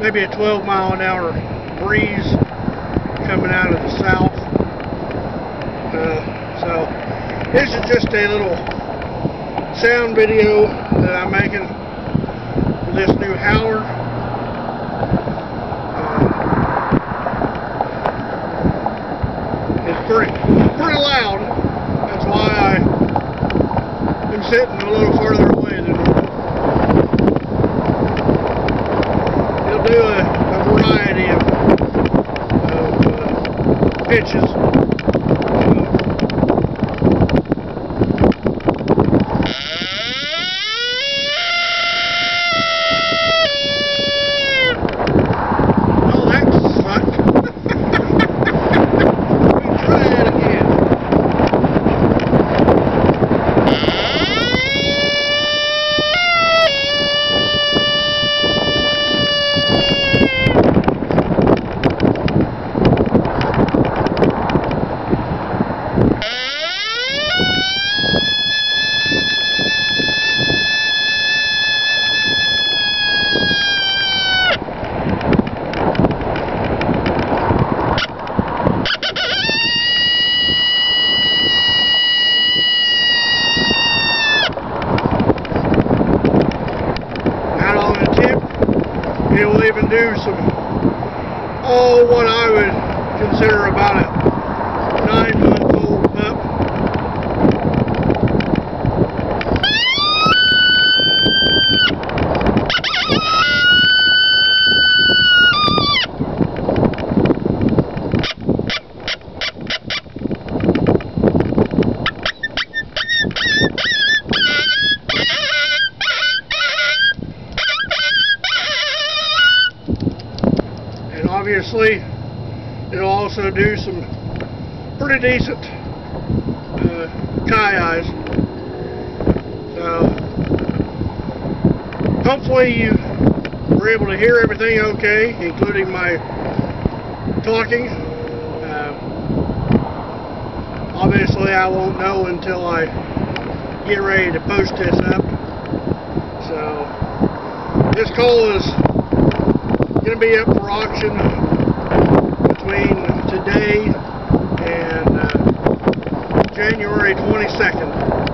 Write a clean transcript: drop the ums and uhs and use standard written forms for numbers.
maybe a 12-mile-an-hour breeze coming out of the south. So this is just a little sound video that I'm making for this new howler. It's pretty loud. That's why I'm sitting a little further away than normal. It'll do a variety of pitches. It will even do some, what I would consider about a 9-month-old pup. Obviously, it'll also do some pretty decent eyes. So, hopefully you were able to hear everything okay, including my talking. Obviously, I won't know until I get ready to post this up. So, this call is going to be up for auction between today and January 22nd.